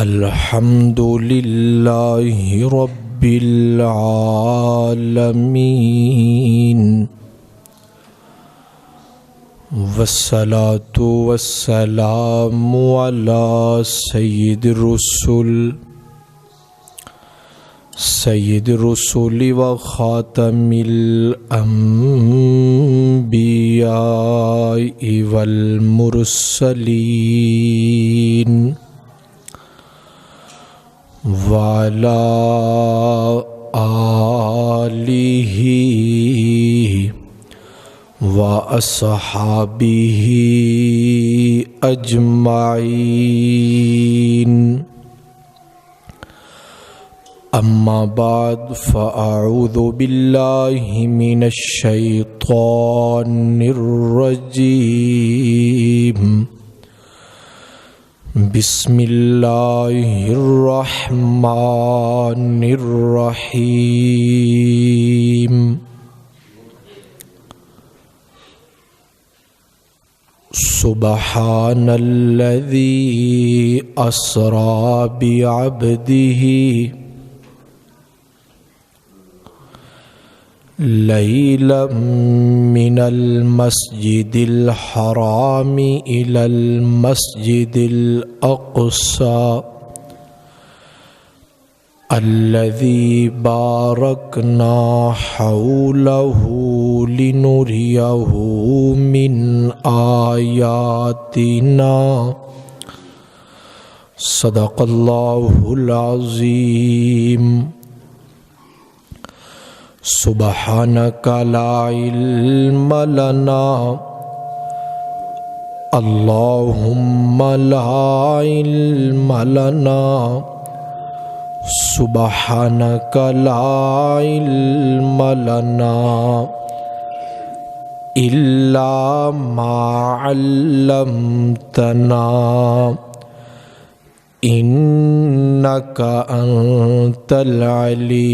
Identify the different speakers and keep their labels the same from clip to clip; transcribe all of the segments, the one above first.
Speaker 1: الحمد للہ رب العالمین والصلاة والسلام علی سید الرسل و خاتم الانبیاء والمرسلین وعلی آلہ وَأَصْحَابِهِ أَجْمَعِينَ أما بعد فأعوذ بالله من الشيطان الرجيم بسم الله الرحمن الرحيم سبحان الذي أسرى بعبده ليلا من المسجد الحرام إلى المسجد الأقصى الذي باركنا حوله لنريه من آياتنا صدق الله العظيم سبحانك لا علم لنا اللهم لا علم لنا سبحانك لا علم لنا إلا ما علمتنا إنك أنت العليم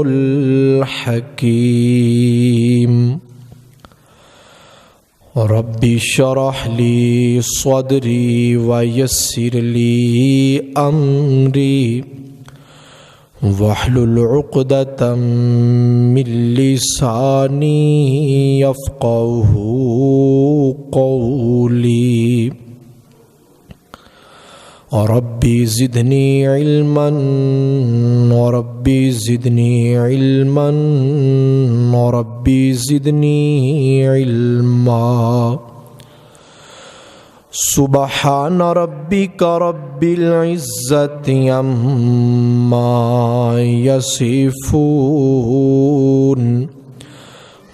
Speaker 1: الحكيم رب اشرح لي صدري ويسر لي أمري واحلل عقدة من لساني يفقهوا قولي ربي زدني علما ربي زدني علما ربي زدني علما سبحان ربك رب العزة عما يصفون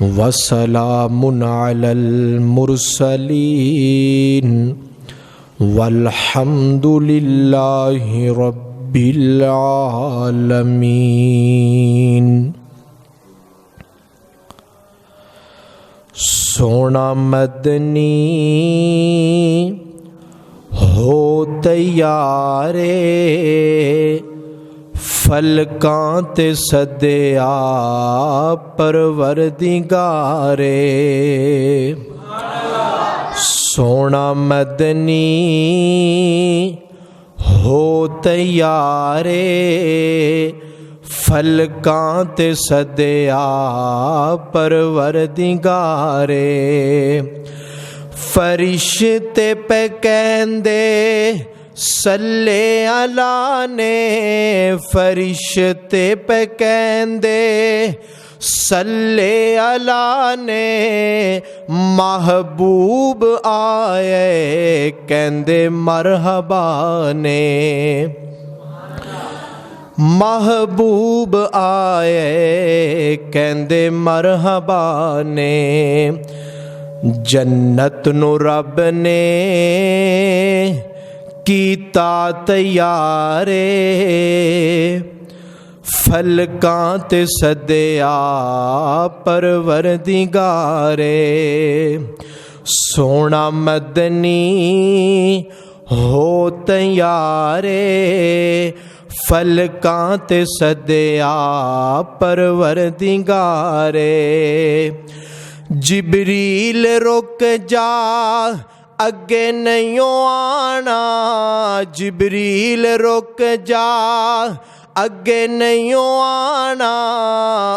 Speaker 1: وسلام على المرسلين والحمد للہ رب العالمین۔ سونا مدنی ہو تیارے فلکاں تے سدیا پروردگارے سونا مدنی ہو تیارے فلکاں تے سدیا پروردگارے فرشتے پہ کہندے صلی علی نے فرشتے پہ کہندے صلی علی نے محبوب آئے کہندے مرحبا نے محبوب آئے کہندے مرحبا نے جنت نو رب نے کیتا تیارے فلکاں تے سدیا پروردگارے سونا مدنی ہو تیارے فلکاں تے سدیا پروردگارے جبریل رک جا اگے نہیں آنا جبریل رک جا، اگے نہیں آنا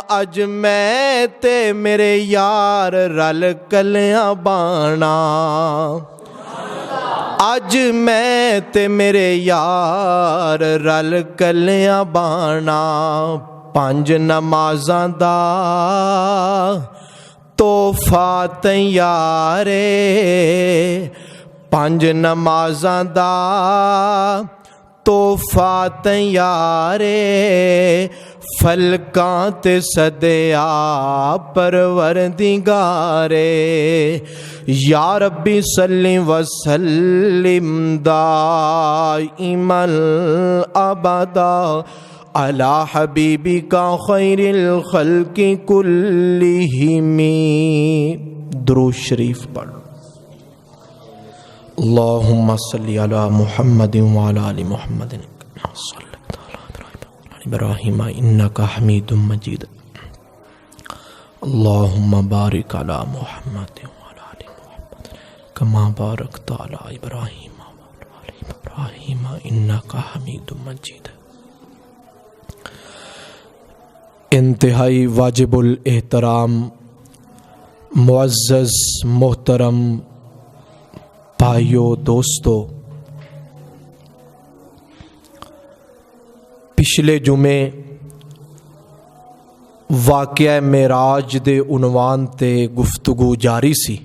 Speaker 1: اج میں تے میرے یار رل کلیاں بانا، اج میں تے میرے یار رل کلیاں بانا، پانچ نمازاں دا تحفہ تیارے، پانچ نمازاں دا تحفہ تیارے، فلکاں تے صدیا پروردگارے، یا ربی صلی وسلم دائما ابدا علی حبیبک خیر الخلق کلہم۔ درود شریف پڑھ۔ اللہم صلی علی محمد وعلی آل محمد صلی ابراہیم انکا حمید مجید، اللہم بارک علی محمد وعلی آل محمد کما بارکت علی ابراہیم وعلی آل ابراہیم انکا حمید مجید۔ انتہائی واجب الاحترام معزز محترم بھائیو دوستو، پچھلے جمعے واقعہ معراج دے عنوان تے گفتگو جاری سی،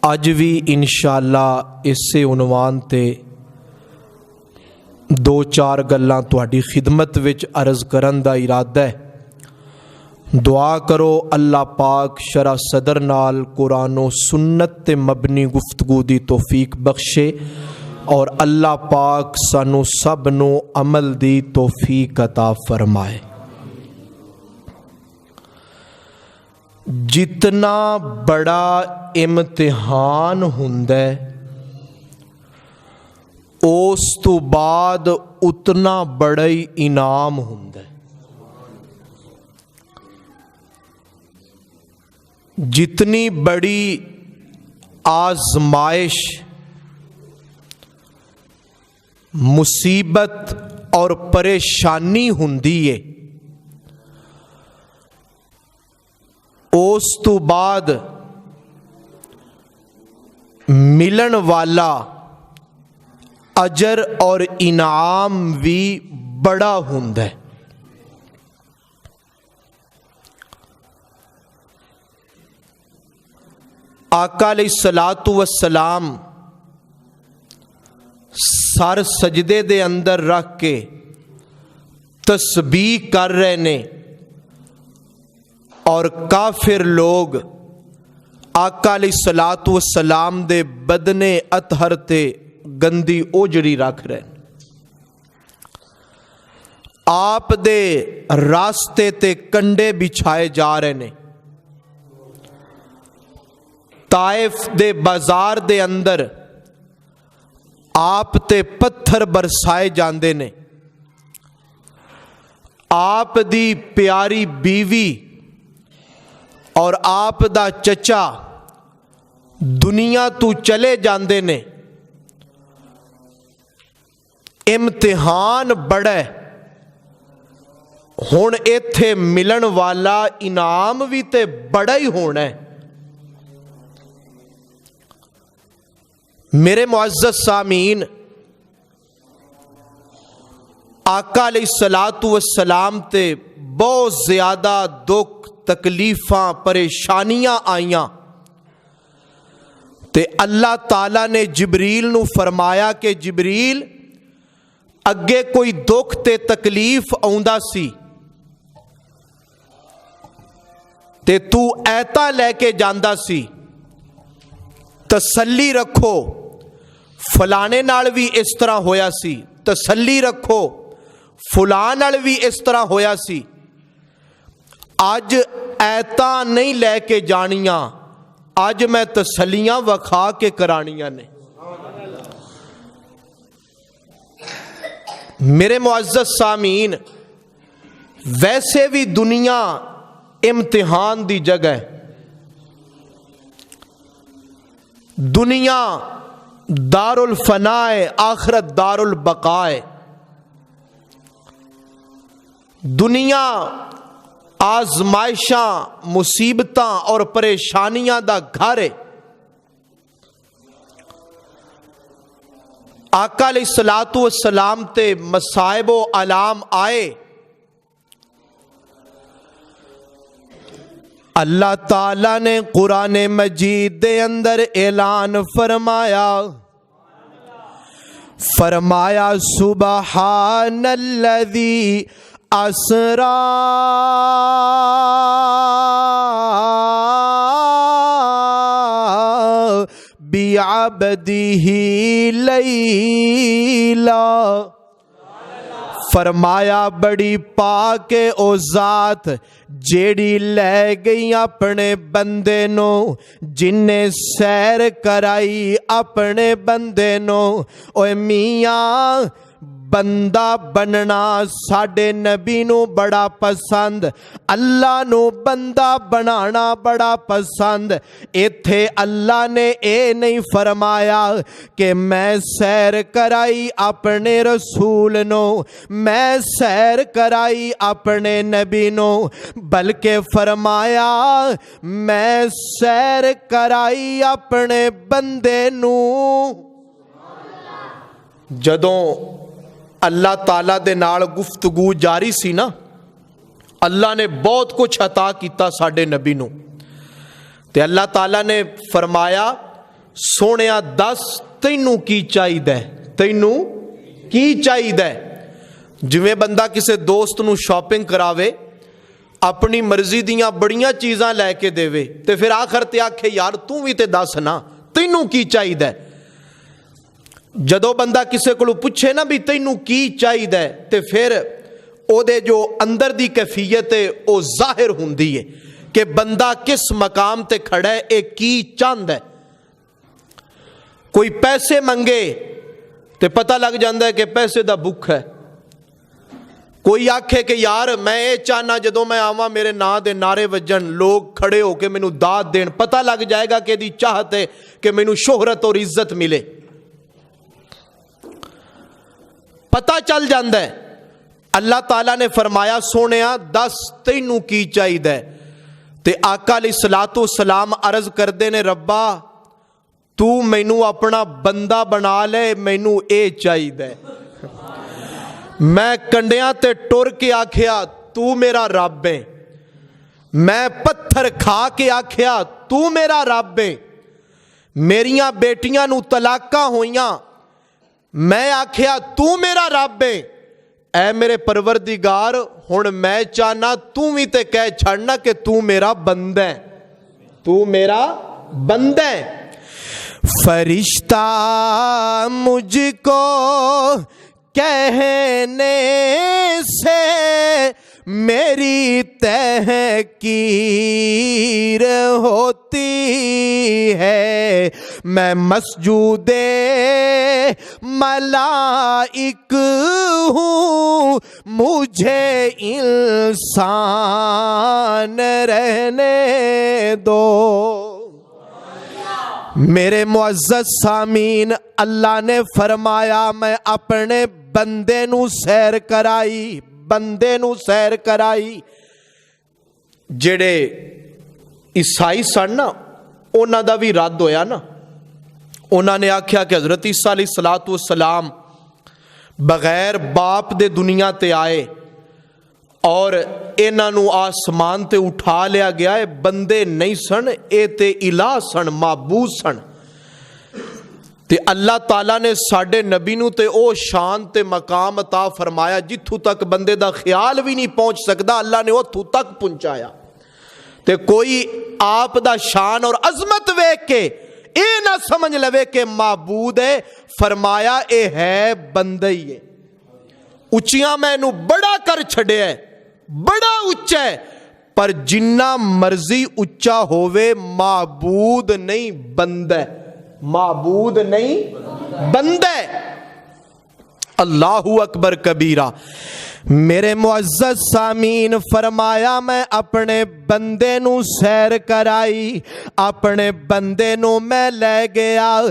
Speaker 1: اج بھی انشاءاللہ اسے عنوان تے دو چار گلاں تہاڈی خدمت وچ عرض کرن دا ارادہ ہے۔ دعا کرو اللہ پاک شرح صدر نال قرآن و سنت تے مبنی گفتگو دی توفیق بخشے، اور اللہ پاک سانو سب نو عمل دی توفیق عطا فرمائے۔ جتنا بڑا امتحان ہوندا ہے اس تو بعد اتنا بڑا ہی انعام ہوندا ہے۔ جتنی بڑی آزمائش، مصیبت اور پریشانی ہوندی ہے، اس تو بعد ملن والا اجر اور انعام بھی بڑا ہوندا ہے۔ آقا علیہ الصلوۃ والسلام سر سجدے دے اندر رکھ کے تسبیح کر رہے نے، اور کافر لوگ آقا علیہ الصلوۃ والسلام دے بدنے اطہر تے گندی اوجڑی رکھ رہے، آپ دے راستے تے کنڈے بچھائے جا رہے نے، طائف دے بازار دے اندر آپ تے پتھر برسائے جاندے نے، آپ دی پیاری بیوی اور آپ دا چچا دنیا تو چلے جاندے نے۔ امتحان بڑا ہے، ہن ایتھے ملن والا انعام بھی تے بڑا ہی ہونا ہے۔ میرے معزز سامعین، آقا علیہ الصلوۃ والسلام تے بہت زیادہ دکھ تکلیفاں پریشانیاں آئیاں، تے اللہ تعالیٰ نے جبریل نو فرمایا کہ جبریل اگے کوئی دکھ تے تکلیف آوندا سی تے تو ایتا لے کے جاندا سی، تسلی رکھو فلانے نال بھی اس طرح ہویا سی، تسلی رکھو فلان نال بھی اس طرح ہویا سی۔ اج ایتا نہیں لے کے جانیاں، اج میں تسلیاں وکھا کے کرانیاں نے۔ میرے معزز سامعین، ویسے بھی دنیا امتحان دی جگہ ہے، دنیا دار الفنا ہے، آخرت دار البقاء ہے۔ دنیا آزمائشاں، مصیبتاں اور پریشانیاں دا گھر ہے۔ آقا علیہ الصلوۃ والسلام تے مصائب و آلام آئے، اللہ تعالیٰ نے قرآن مجید دے اندر اعلان فرمایا سبحان الذی اسریٰ بعبدہ لیلا، فرمایا بڑی پاک او ذات جیڑی لے گئی اپنے بندے نو، جن نے سیر کرائی اپنے بندے نو۔ اوے میاں بندہ بننا ساڈے نبی نو بڑا پسند، اللہ نو بندہ بنانا بڑا پسند۔ ایتھے اللہ نے اے نہیں فرمایا کہ میں سیر کرائی اپنے رسول نو، میں سیر کرائی اپنے نبی نو، بلکہ فرمایا میں سیر کرائی اپنے بندے نو۔ جدوں اللہ تعالیٰ دے نال گفتگو جاری سی نا، اللہ نے بہت کچھ عطا کیتا ساڈے نبی نو، تے اللہ تعالیٰ نے فرمایا سونیا دس تینوں کی چاہیدہ، تینوں کی چاہیدہ۔ جویں بندہ کسے دوست نو شاپنگ کراوے، اپنی مرضی دیاں بڑیاں چیزاں لے کے دے تے پھر آخر تے آکھے یار تو بھی تے دس نا تینوں کی چاہیدہ۔ جدو بندہ کسے کو پوچھے نا بھی تینوں کی چاہیدہ تے پھر او دے جو اندر دی کیفیت ہے او ظاہر ہوندی ہے کہ بندہ کس مقام تے کھڑا ہے، اے کی چاند ہے۔ کوئی پیسے منگے تے پتہ لگ جاندہ ہے کہ پیسے دا بھوک ہے۔ کوئی آکھے کہ یار میں اے چاہنا جدو میں آواں میرے نا دے نعرے وجن، لوگ کھڑے ہو کے مینوں داد دین، پتہ لگ جائے گا کہ دی چاہت ہے کہ مینوں شہرت اور عزت ملے، پتہ چل جاندہ ہے۔ اللہ تعالیٰ نے فرمایا سونیا دس تینوں کی چاہیدہ، تے آقا علیہ الصلوۃ والسلام عرض کردے نے ربا تو مینوں اپنا بندہ بنا لے، مینوں اے چاہیدہ۔ میں کنڈیاں تے ٹر کے آکھیا تو میرا رب ہے، میں پتھر کھا کے آکھیا تو میرا رب ہے، میریاں بیٹیاں نو طلاقاں ہوئیاں، میں آکھیا تو میرا رب ہے۔ اے میرے پروردگار ہن میں چاہنا تو بھی تے کہہ چھڑنا کہ تو میرا بندہ ہے، تو میرا بندہ ہے۔ فرشتہ مجھ کو کہنے سے میری تحقیر ہوتی ہے، میں مسجود ملائک ہوں، مجھے انسان رہنے دو۔ میرے معزز سامعین، اللہ نے فرمایا میں اپنے بندے نو سیر کرائی، بندے نو سیر کرائی۔ جڑے عیسائی سن نا انہاں دا بھی رد ہویا نا، انہاں نے آکھیا کہ حضرت عیسیٰ علیہ الصلوۃ والسلام بغیر باپ دے دنیا تے آئے اور انہاں نو آسمان تے اٹھا لیا گیا ہے، بندے نہیں سن، اے تے الہ سن، معبود سن۔ تے اللہ تعالیٰ نے ساڈے نبی نو تے او شان تے مقام عطا فرمایا جتھوں تک بندے دا خیال بھی نہیں پہنچ سکدا، اللہ نے اتھوں تک پہنچایا۔ تے کوئی آپ دا شان اور عظمت ویکھ کے اے نہ سمجھ لوے کہ معبود ہے، فرمایا اے ہے بندہ ہی ہے۔ اچیاں میں نو بڑا کر چھڑیا ہے، بڑا اچا ہے، پر جنہ مرضی اچا ہووے معبود نہیں بندہ ہے، معبود نہیں بندہ ہے۔ اللہ اکبر کبیرہ۔ میرے معزز سامین فرمایا میں اپنے بندے نو سیر کرائی، اپنے بندے نو میں لے گیا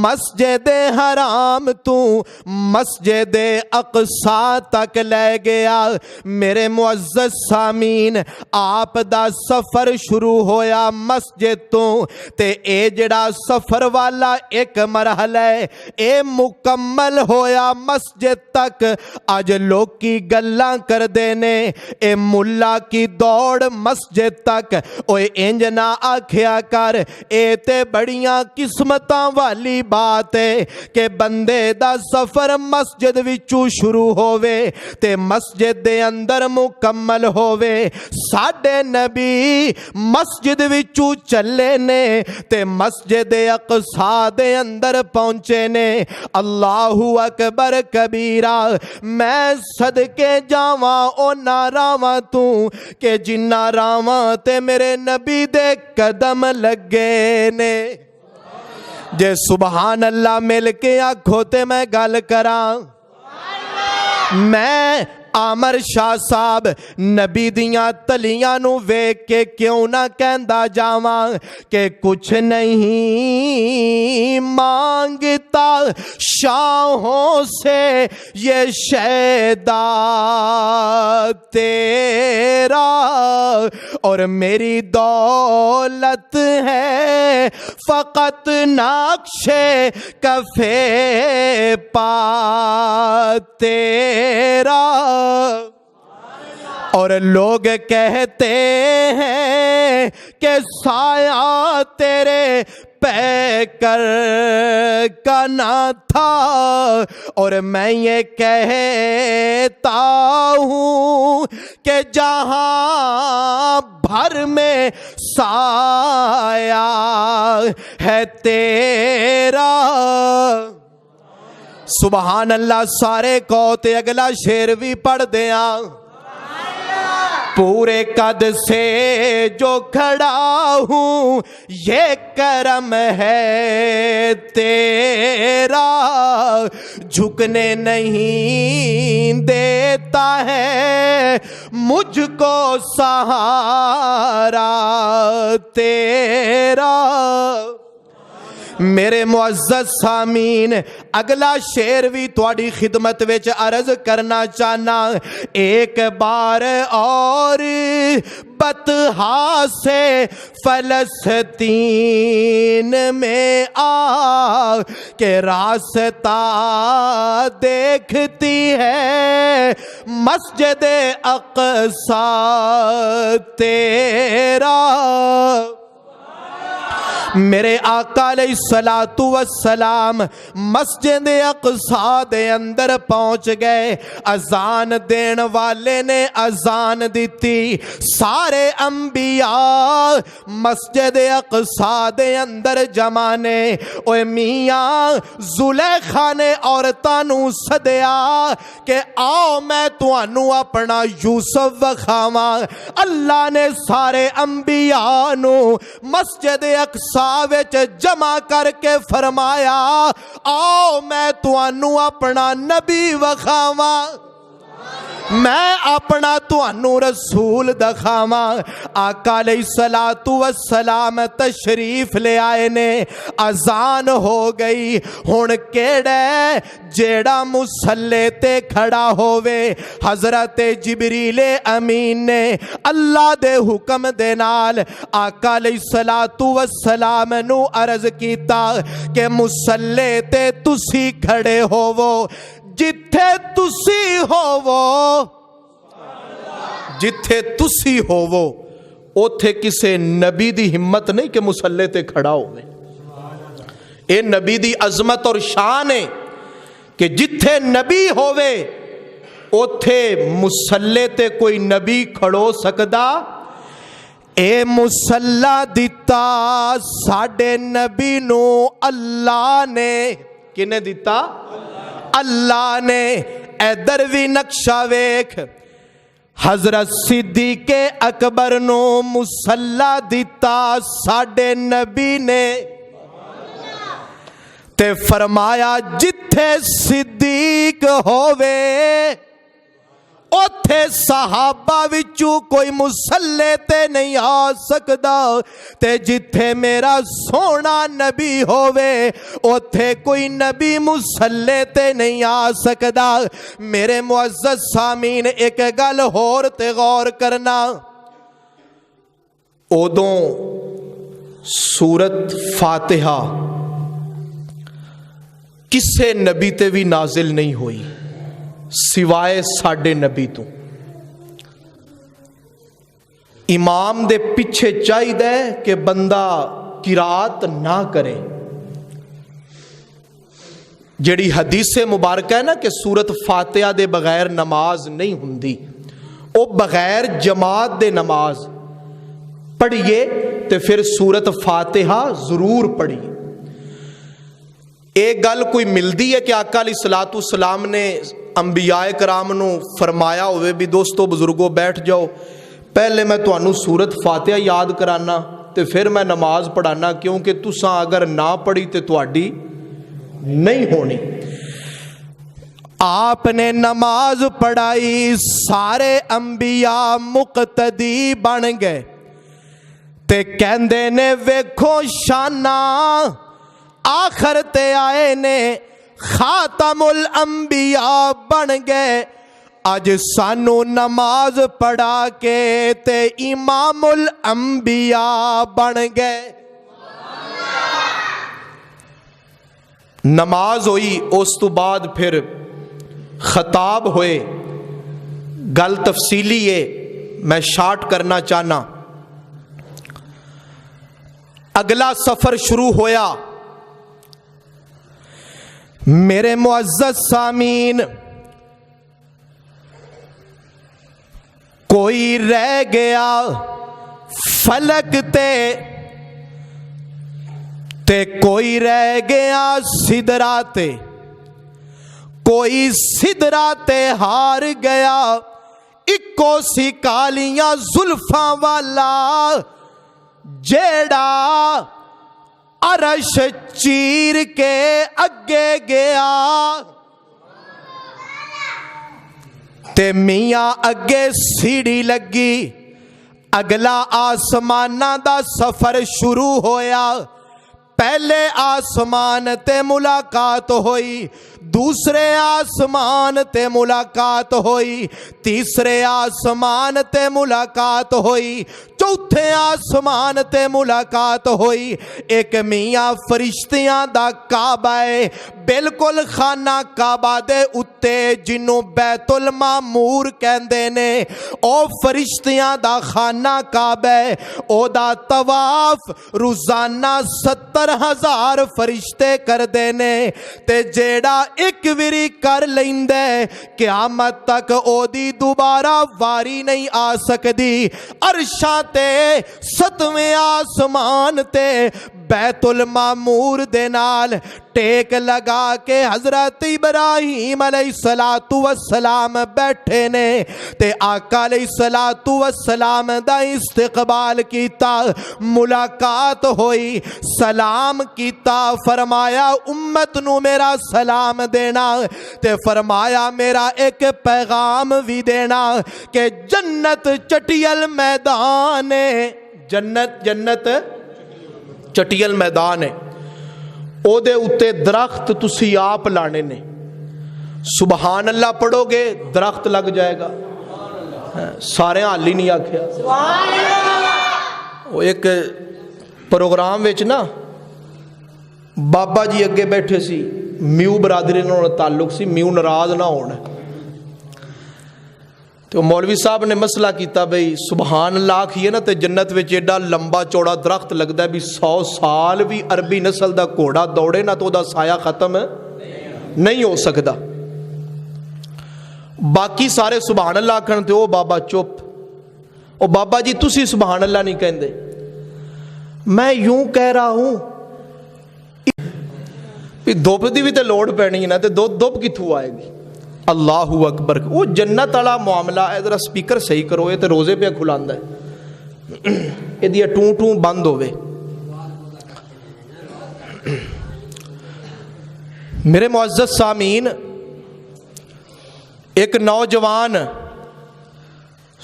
Speaker 1: مسجد حرام تو مسجد اقصی تک لے گیا۔ میرے معزز سامین آپ دا سفر شروع ہویا مسجد تو تے اے جڑا سفر والا ایک مرحلہ ہے اے مکمل ہویا مسجد تک۔ آج لوگ کی گلاں کر دینے اے ملا کی دوڑ مسجد تک، اوے انج نہ آکھیا کر، اے تے بڑیاں قسمتاں والی بات ہے کہ بندے دا سفر مسجد وچوں شروع ہووے تے مسجد دے اندر مکمل ہووے۔ ساڈے نبی مسجد وچوں چلے نے تے مسجد اقصی دے اندر پہنچے نے۔ اللہ اکبر کبیرہ، میں صدقے جاواں او نہ راواں تو کہ جنہ راواں تے میرے نبی دے قدم لگے نے۔ جے سبحان اللہ مل کے آکھو تے میں گل کراں۔ میں عامر شاہ صاحب نبی دیاں تلیاں نو ویکھ کے کیوں نہ کہندا جاواں کہ کچھ نہیں مانگتا شاہوں سے یہ شیدا تیرا، اور میری دولت ہے فقط نقش کفے پا تیرا۔ اور لوگ کہتے ہیں کہ سایہ تیرے پیکر کا نہ تھا، اور میں یہ کہتا ہوں کہ جہاں بھر میں سایہ ہے تیرا۔ سبحان اللہ، سارے کوتے اگلا شعر بھی پڑھ دیاں۔ پورے قد سے جو کھڑا ہوں یہ کرم ہے تیرا، جھکنے نہیں دیتا ہے مجھ کو سہارا تیرا۔ میرے معزز سامین اگلا شعر بھی تواڈی خدمت وچ عرض کرنا چاہنا۔ ایک بار اور بطحا سے فلسطین میں آ کے راستہ دیکھتی ہے مسجد اقصی تیرا۔ میرے آقا علیہ الصلوۃ والسلام مسجد اقصی دے اندر پہنچ گئے۔ اذان دین والے نے اذان دیتی، سارے انبیاء مسجد اقصی دے اندر جمع نے۔ اوے میاں زلیخا نے عورتاں نو سدیا کہ آؤ میں تانوں اپنا یوسف وکھاواں۔ اللہ نے سارے انبیاء نو مسجد اقصی وچ جمع کر کے فرمایا آؤ میں تانوں اپنا نبی وکھاواں، میں اپنا تانوں رسول دکھاواں۔ آقا علیہ الصلوۃ والسلام تشریف لے آئے نے، اذان ہو گئی۔ ہن کیڑا جیڑا مصلی تے کھڑا ہووے؟ حضرت جبریل امین نے اللہ دے حکم دے نال آقا علیہ الصلوۃ والسلام نو عرض کیتا کہ مصلی تے تسی کھڑے ہوو، جتھے تسی ہوو، جتھے تسی ہوو اوتھے کسے نبی دی ہمت نہیں کہ مصلی تے کھڑا ہوئے۔ اے نبی دی عظمت اور شان ہے کہ جتھے نبی ہوئے اوتھے مصلی تے کوئی نبی کھڑو سکدا؟ اے مصلی دتا ساڈے نبی نو اللہ نے، کنے دتا؟ اللہ نے۔ ادھر بھی نقشہ ویکھ، حضرت صدیق اکبر نو مصلی دتا ساڈے نبی نے، تے فرمایا جتھے صدیق ہووے اوتھے صحابہ وچوں کوئی مسلے تے نہیں آ سکدا، تے جتھے میرا سونا نبی ہووے اوتھے کوئی نبی مسلے تے نہیں آ سکدا۔ میرے معزز سامعین ایک گل ہور تے غور کرنا، اودوں سورت فاتحہ کسے نبی تے بھی نازل نہیں ہوئی سوائے ساڈے نبی تو۔ امام دے پیچھے چاہیے کہ بندہ قرات نہ کرے۔ جڑی حدیث مبارکہ ہے نا کہ سورت فاتحہ دے بغیر نماز نہیں ہوندی، او بغیر جماعت دے نماز پڑھیے تے پھر سورت فاتحہ ضرور پڑھیے۔ ایک گل کوئی ملدی ہے کہ آقا علیہ الصلوۃ والسلام نے انبیاء کرام نو فرمایا ہوئے بھی دوستو بزرگو بیٹھ جاؤ، پہلے میں تانوں سورت فاتحہ یاد کرانا تے پھر میں نماز پڑھانا، کیونکہ تساں اگر نہ پڑھی تے تہاڈی نہیں ہونی۔ آپ نے نماز پڑھائی، سارے انبیاء مقتدی بن گئے تے کہندے نے ویکھو شانہ، آخر تے آئے نے خاتم الانبیاء بن گئے، اج سانو نماز پڑھا کے تے امام الانبیاء بن گئے۔ نماز ہوئی، اس تو بعد پھر خطاب ہوئے، گل تفصیلی ہے میں شارٹ کرنا چاہنا۔ اگلا سفر شروع ہویا۔ میرے معزز سامعین، کوئی رہ گیا فلک تے کوئی رہ گیا سدرا تے، کوئی سدرا تے ہار گیا، اکو سی کالیاں زلفاں والا جیڑا عرش چیر کے اگے گیا، تے میاں اگے سیڑھی لگی، اگلا آسماناں دا سفر شروع ہویا۔ پہلے آسمان تے ملاقات ہوئی، دوسرے آسمان تے ملاقات ہوئی، تیسرے آسمان تے ملاقات ہوئی، چوتھے آسمان تے ملاقات ہوئی۔ ایک میاں فرشتیاں دا کعبہ ہے، بالکل خانہ کعبہ دے اتے جنوں بیت المعمور کہندے نے، او فرشتیاں دا خانہ کعبہ ہے، او دا طواف روزانہ 70,000 فرشتے کر دینے، تے جیڑا ایک وری کر لیندے قیامت تک او دی دوبارہ واری نہیں آ سکدی۔ عرشاں تے 7ویں آسمان تے بیت المعمور دے نال ٹیک لگا کے حضرت ابراہیم علیہ السلام بیٹھے نے، تے آقا علیہ السلام دا استقبال کیتا، ملاقات ہوئی، سلام کیتا، فرمایا امت نو میرا سلام دینا، تے فرمایا میرا ایک پیغام بھی دینا کہ جنت چٹیل میدان ہے، جنت چٹیل میدان ہے، او دے اتے درخت تسی آپ لانے نے، سبحان اللہ پڑھو گے درخت لگ جائے گا۔ سارے حال ہی نہیں آکھیا۔ وہ ایک پروگرام وچ نا بابا جی اگے بیٹھے سی، میو برادری نال تعلق سی، میو ناراض نہ ہونا، تو مولوی صاحب نے مسئلہ کیتا بھئی سبحان اللہ آکھیے نا تے جنت وچ ایڈا لمبا چوڑا درخت لگدا ہے بھی 100 سال بھی عربی نسل دا گھوڑا دوڑے نا تو دا سایہ ختم نہیں ہو سکدا۔ باقی سارے سبحان اللہ آکھن تے او بابا چپ، او بابا جی تسی سبحان اللہ نہیں کہندے، میں یوں کہہ رہا ہوں دھوپ دی بھی تے لوڑ پینی ہے نا، تے دھوپ کتھوں آئے گی؟ اللہ اکبر۔ وہ جنت والا معاملہ ہے، ذرا سپیکر صحیح کرو، یہ تے روزے پہ کھلاندا ہے، یہ دی ٹوں ٹوں بند ہوئے۔ میرے معزز سامعین، ایک نوجوان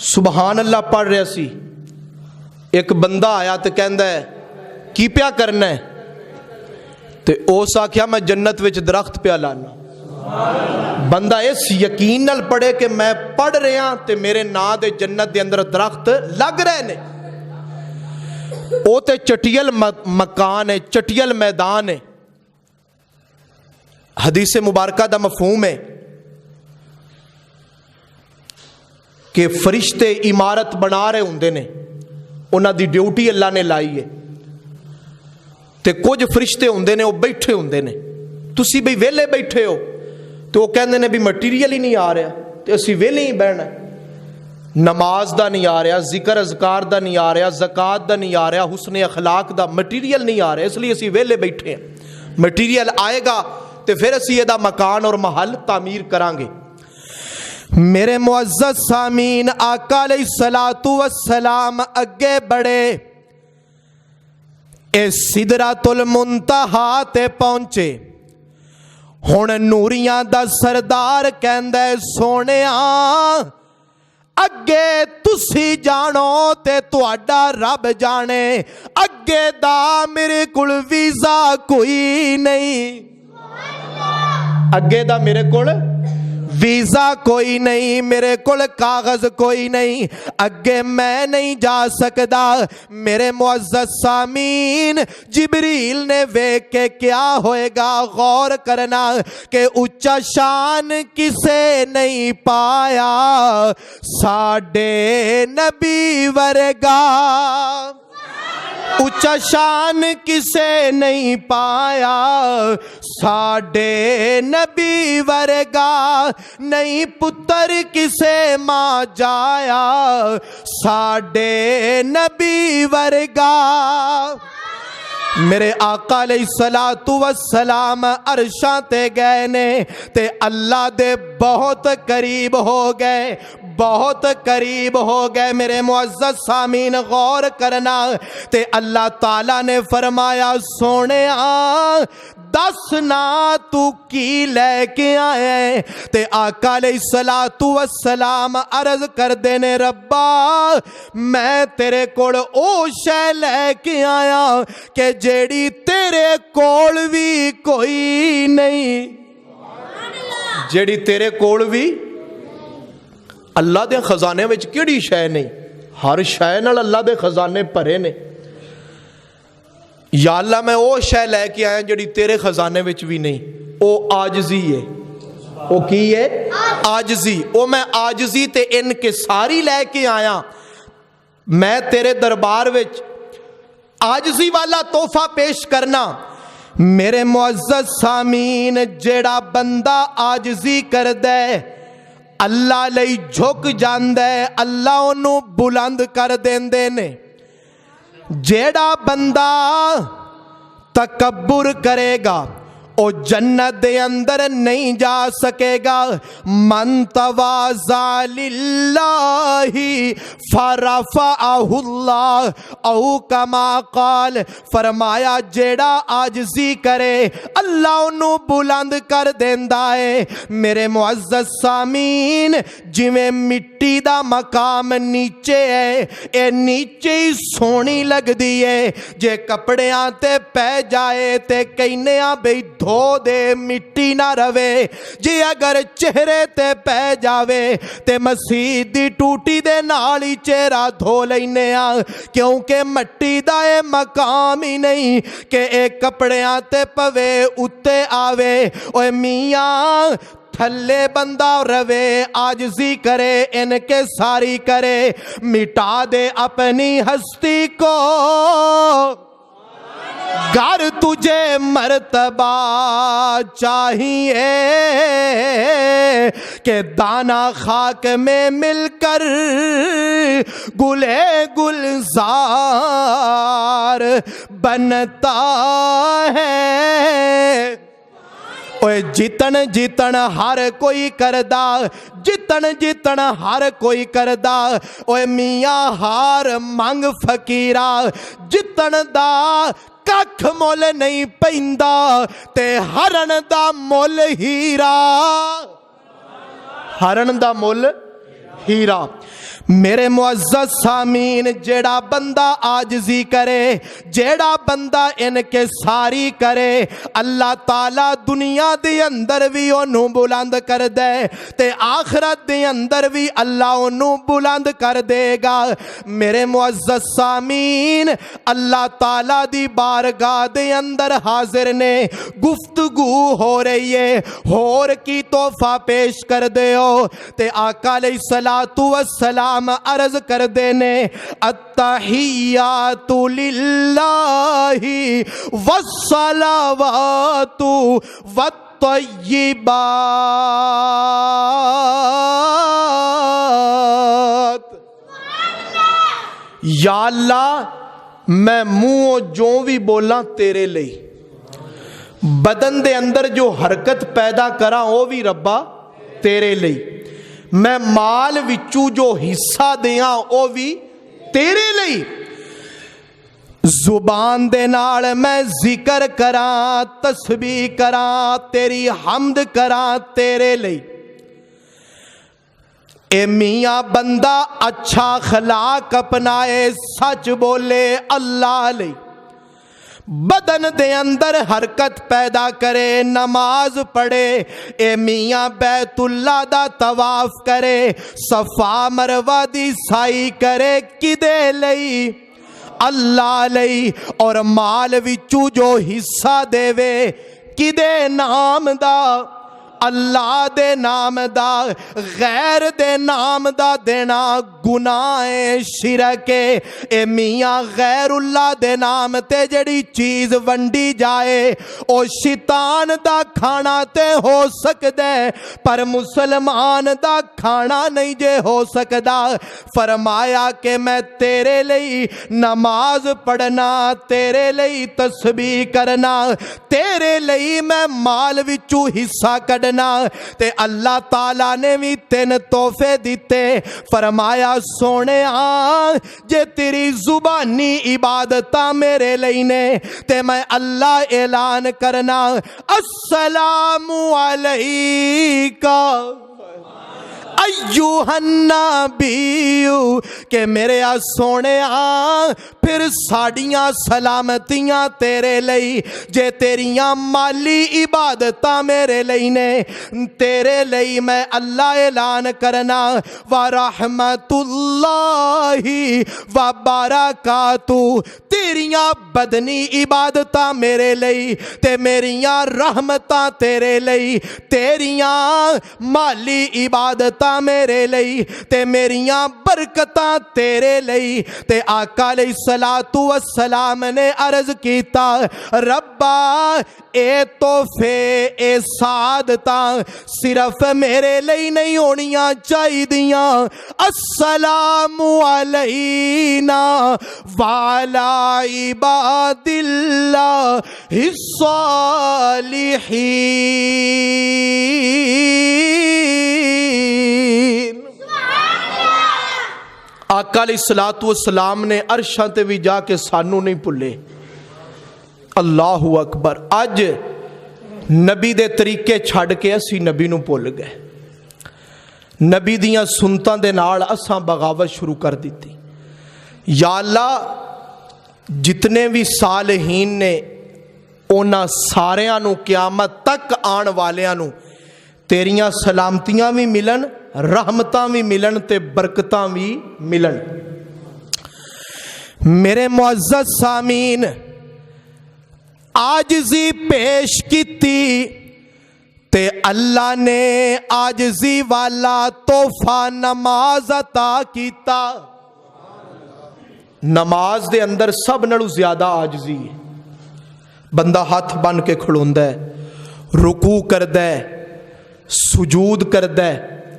Speaker 1: ਸੁਭਾਨ ਅੱਲਾ ਪੜ੍ਹ ਰਿਹਾ ਸੀ। ਇੱਕ ਬੰਦਾ ਆਇਆ ਤੇ ਕਹਿੰਦਾ ਕੀ ਪਿਆ ਕਰਨਾ ਹੈ? ਤੇ ਉਸ ਆਖਿਆ ਮੈਂ ਜੰਨਤ ਵਿੱਚ ਦਰਖਤ ਪਿਆ ਲਾਣਾ। ਬੰਦਾ ਇਸ ਯਕੀਨ ਨਾਲ ਪੜ੍ਹੇ ਕਿ ਮੈਂ ਪੜ੍ਹ ਰਿਹਾ ਤੇ ਮੇਰੇ ਨਾਂ ਦੇ ਜੰਨਤ ਦੇ ਅੰਦਰ ਦਰਖਤ ਲੱਗ ਰਹੇ ਨੇ। ਉਹ ਤੇ ਚਟੀਲ ਮਕਾਨ ਹੈ, ਚਟੀਲ ਮੈਦਾਨ ਹੈ। ਹਦੀਸ ਮੁਬਾਰਕਾ ਦਾ ਮਫਹੂਮ ਹੈ کہ فرشتے عمارت بنا رہے ہوندے نے، انہاں دی ڈیوٹی اللہ نے لائی ہے، تے کچھ فرشتے ہوندے نے وہ بیٹھے ہوندے نے۔ تسی بھی ویلے بیٹھے ہو تو وہ کہندے نے بھی مٹیریل ہی نہیں آ رہا تے اسی ویلے ہی بہنا، نماز دا نہیں آ رہا، ذکر اذکار دا نہیں آ رہا، زکات دا نہیں آ رہا، حسن اخلاق دا مٹیریل نہیں آ رہا، اس لیے اسی ویلے بیٹھے ہیں۔ مٹیریل آئے گا تے پھر اسی یہ دا مکان اور محل تعمیر کران گے۔ میرے معزز سامعین، آقا علیہ الصلوۃ والسلام اگے بڑھے، اے سدرۃ المنتہا تے پہنچے۔ ہن نوریاں دا سردار کہندا ہے سونیا اگے تسی جانو تے تہاڈا رب جانے، اگے دا میرے کول ویزا کوئی نہیں، اگے دا میرے کول ویزا کوئی نہیں، میرے کول کاغذ کوئی نہیں، اگے میں نہیں جا سکدا۔ میرے معزز سامعین، جبریل نے ویکھ کے کیا ہوئے گا غور کرنا کہ اونچا شان کسے نہیں پایا ساڈے نبی ورگا، اونچا شان کسے نہیں پایا ساڈے نبی ورگا، نہیں پتر کسے ماں جایا ساڈے نبی ورگا۔ میرے آقا علیہ الصلوۃ والسلام عرشاں تے گئے نے تے اللہ دے بہت قریب ہو گئے، بہت قریب ہو گئے۔ میرے معزز سامعین غور کرنا، تے اللہ تعالیٰ نے فرمایا سونیا دس نا تو کی لے کے آئے؟ تے آقا علیہ الصلوۃ والسلام عرض کر دینے ربا میں تیرے کول او شے لے کے آیا کہ جیڑی تیرے کول بھی کوئی نہیں، جیڑی تیرے کول بھی۔ اللہ دے خزانے وچ کیڑی شے نہیں؟ ہر شے نال اللہ دے خزانے بھرے نے۔ یا اللہ میں او شے لے کے آیا جڑی تیرے خزانے وچ بھی نہیں، او عاجزی ہے۔ او کی ہے؟ عاجزی۔ او میں عاجزی تے انکساری لے کے آیا، میں تیرے دربار وچ عاجزی والا تحفہ پیش کرنا۔ میرے معزز سامعین، جیڑا بندہ عاجزی کردے اللہ لئی جھک جاندے، اللہ انہوں بلند کر دیندے نے۔ جیڑا بندہ تکبر کرے گا او جنت دے اندر نہیں جا سکے گا۔ من تواضع للہ فرفعہ اللہ، او کما قال، فرمایا جیڑا عاجزی کرے اللہ انہوں بلند کر دیندا ہے۔ میرے معزز سامعین، جویں مٹی دا مقام نیچے ہے، اے نیچے ہی سونی لگ دی ہے، جے کپڑیاں تے پہ جائے تے کہنیاں بھئی دھو دے مٹی نہ روے، جی اگر چہرے تے پہ جاوے تے مسیح دی ٹوٹی دے نال ہی چہرہ دھو لینے آ، کیونکہ مٹی دا اے مقام ہی نہیں کہ اے کپڑیاں تے پوے اتے آوے۔ اوے میاں تھلے بندہ روے، عاجزی کرے، ان کے ساری کرے، مٹا دے اپنی ہستی کو، گر تجھے مرتبہ چاہیے کہ دانا خاک میں مل کر گلے گلزار بنتا ہے۔ اوے جتن جتن ہر کوئی کردا، جتن جتن ہر کوئی کردا، اوے میاں ہار منگ فقیرا، جتن دا ککھ مول نہیں پیندا تے ہرن دا مول ہیرا، ہرن دا مول ہیرا۔ میرے معزز سامین، جیڑا بندہ آجزی کرے، جیڑا بندہ انکساری کرے، اللہ تعالیٰ دنیا دے اندر بھی انہوں بلند کر دے تے آخرت دے اندر بھی اللہ انہوں بلند کر دے گا۔ میرے معزز سامین، اللہ تعالیٰ دی بارگاہ دے اندر حاضر نے، گفتگو ہو رہی ہے، ہور کی تحفہ پیش کر دے ہو تے آقا علیہ السلام عرض کر دینے، التحیات للہ والصلوات والطیبات۔ یا اللہ میں منہ جو بھی بولاں تیرے لئی، بدن دے اندر جو حرکت پیدا کراں وہ بھی ربا تیرے لئی، میں مال وچوں جو حصہ دیاں وہ بھی تیرے لئی، زبان دے نال میں ذکر کراں، تسبیح کراں، تیری حمد کراں تیرے لئی۔ اے میاں بندہ اچھا اخلاق اپنائے، سچ بولے اللہ لئی، بدن دے اندر حرکت پیدا کرے، نماز پڑھے، اے میاں بیت اللہ دا طواف کرے، صفا مروہ دی سائی کرے، کدے لئی؟ اللہ لئی، اور مال وچوں جو حصہ دے وے کدے نام دا؟ اللہ دے نام دا، غیر دے نام دا دینا گناہ شرک ہے۔ اے میاں غیر اللہ دے نام تے جڑی چیز ونڈی جائے او شیطان دا کھانا تے ہو سکدے پر مسلمان دا کھانا نہیں جے ہو سکدا۔ فرمایا کہ میں تیرے لئی نماز پڑھنا، تیرے لئی تسبیح کرنا، تیرے لئی میں مال وچوں حصہ کڈنا تے اللہ تعالیٰ نے بھی 3 تحفے دیتے۔ فرمایا سونے جے تیری زبانی عبادتاں میرے لئی نے تے میں اللہ اعلان کرنا، السلام علیکہ ایوہ النبی، کہ میرے سونے پھر ساڑیاں سلامتیاں تیرے لئی، جے تیریاں مالی عبادتاں میرے لئی نے، تیرے لئی میں اللہ اعلان کرنا، ورحمت اللہ وبرکاتہ، تیریاں بدنی عبادتاں میرے لئی تے میریاں رحمتاں تیرے لئی، تیریاں مالی عبادتاں میرے لئی تے میریاں برکتاں تیرے لئی۔ تے آقا علیہ السلام نے عرض کیتا، ربا اے تحفے، اے سعادتاں صرف میرے لئی نہیں ہونیاں چاہی دیاں، السلام علینا وعلی عباد اللہ الصالحین۔ آقا علیہ السلام نے عرشاں تے بھی جا کے سانو نہیں بھولے۔ اللہ اکبر۔ اج نبی دے طریقے چھڑ کے اسی نبی نو بھول گئے، نبی دیاں سنتاں دے نال اساں بغاوت شروع کر دیتی۔ یا اللہ جتنے بھی صالحین نے اونا ساریاں نو قیامت تک آن والیاں نو تیریاں سلامتیاں بھی ملن، رحمتاں بھی ملن تے برکتاں بھی ملن۔ میرے معزز سامین، آجزی پیش کیتی تے اللہ نے آجزی والا تحفہ نماز عطا کیتا۔ نماز دے اندر سب نالوں زیادہ آجزی ہے، بندہ ہاتھ بن کے کھڑوندا ہے، رکوع کردا ہے، سجود کردا ہے،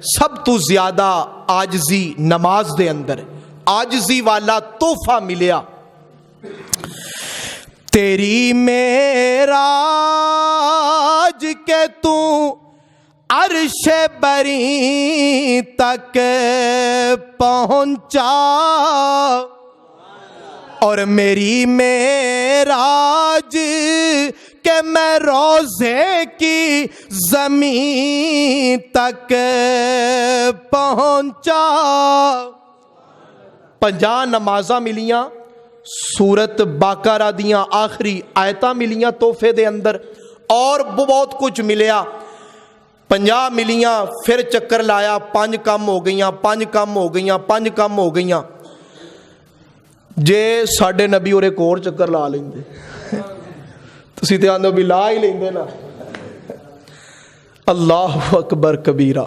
Speaker 1: سب تو زیادہ آجزی نماز دے اندر، آجزی والا تحفہ ملیا۔ تیری معراج کے تو عرش بری تک پہنچا، اور میری معراج کہ میں روزے کی زمین تک پہنچا۔ 50 ਨਮਾਜ਼ਾਂ ਮਿਲੀਆਂ, ਸੂਰਤ ਬਾਕਰਾ ਦੀਆਂ ਆਖਰੀ ਆਇਤਾਂ ਮਿਲੀਆਂ ਤੋਹਫੇ ਦੇ ਅੰਦਰ, ਔਰ ਬਹੁਤ ਕੁਝ ਮਿਲਿਆ। 50 ਮਿਲੀਆਂ, ਫਿਰ ਚੱਕਰ ਲਾਇਆ, 5 ਕੰਮ ਹੋ ਗਈਆਂ, 5 ਕੰਮ ਹੋ ਗਈਆਂ, 5 ਕੰਮ ਹੋ ਗਈਆਂ। ਜੇ ਸਾਡੇ ਨਬੀ ਉਰੇ ਕੋਰ ਚੱਕਰ ਲਾ ਲੈਂਦੇ, ਤੁਸੀਂ ਤੇ ਆਂਦੇ ਵੀ ਲਾ ਹੀ ਲੈਂਦੇ ਨਾ। ਅੱਲਾਹੁ ਅਕਬਰ ਕਬੀਰਾ।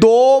Speaker 1: 2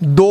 Speaker 1: 2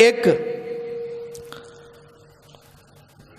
Speaker 1: 1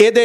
Speaker 1: ਇਹਦੇ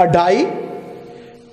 Speaker 1: 2.5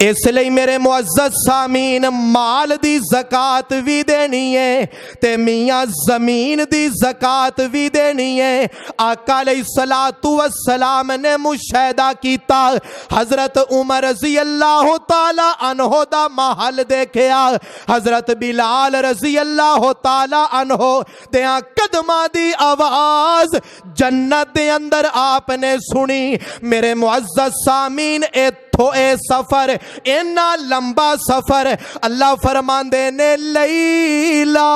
Speaker 1: اس لیے میرے معزز سامین مال دی زکات بھی دینی ہے تے میاں زمین دی زکات بھی دینی ہے۔ آقا علیہ الصلوۃ والسلام نے مشاہدہ کیتا، حضرت عمر رضی اللہ تعالی عنہ دا محل دیکھیا، حضرت بلال رضی اللہ تعالی عنہ دیاں قدماں دی آواز جنت دے اندر آپ نے سنی۔ میرے معزز سامین اے سفر اینا لمبا سفر، اللہ فرماندے نے لیلا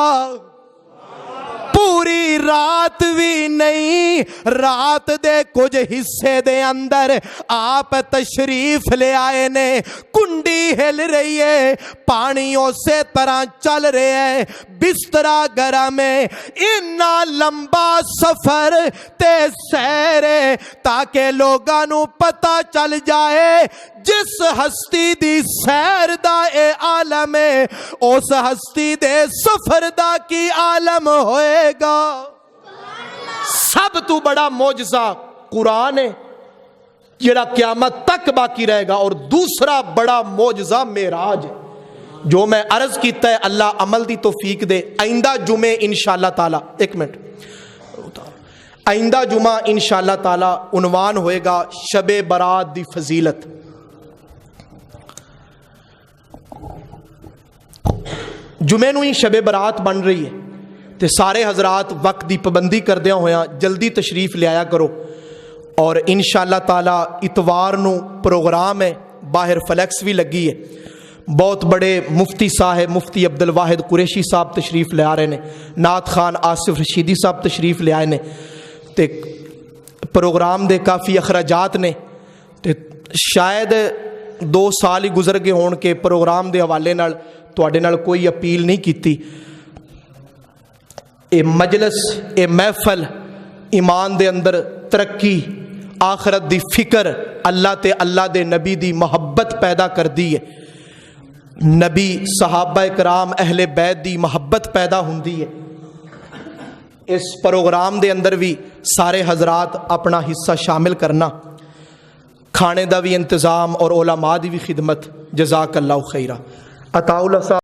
Speaker 1: پوری رات بھی نہیں، رات دے کچھ حصے دے اندر آپ تشریف لے آئے نے، کنڈی ہل رہی ہے، پانی اسی طرح چل رہے ہیں، بسترا گرم ہے، اتنا لمبا سفر تے سیر ہے تاکہ لوگاں نو پتہ چل جائے جس ہستی دی سیر دا اے عالم ہے، اس ہستی دے سفر دا کی عالم ہوئے گا۔ سب تو بڑا معجزہ قرآن ہے جڑا قیامت تک باقی رہے گا، اور دوسرا بڑا معجزہ معراج ہے جو میں عرض کیتا ہے۔ اللہ عمل دی توفیق دے۔ آئندہ جمعے انشاءاللہ تعالی، ایک منٹ، آئندہ جمعہ انشاءاللہ تعالی عنوان ہوئے گا شب برات دی فضیلت۔ جمعے نو ہی شب برات بن رہی ہے تے سارے حضرات وقت دی پابندی کردیاں ہویاں جلدی تشریف لے آیا کرو، اور انشاءاللہ تعالی اتوار نو پروگرام ہے، باہر فلیکس بھی لگی ہے، بہت بڑے مفتی صاحب مفتی عبد الواحد قریشی صاحب تشریف لے آ رہے نے، نعت خان آصف رشیدی صاحب تشریف لے آئے نے، تے پروگرام دے کافی اخراجات نے، تے شاید 2 سال ہی گزر گئے ہون کے پروگرام دے حوالے نال تواڈے نال کوئی اپیل نہیں کیتی۔ اے مجلس، اے محفل ایمان دے اندر ترقی، آخرت دی فکر، اللہ تے اللہ دے نبی دی محبت پیدا کر دی ہے، نبی صحابہ کرام اہل بیت دی محبت پیدا ہوندی ہے۔ اس پروگرام دے اندر بھی سارے حضرات اپنا حصہ شامل کرنا، کھانے دا بھی انتظام اور علماء دی بھی خدمت۔ جزاک اللہ خیرہ۔ عطاء اللہ صاحب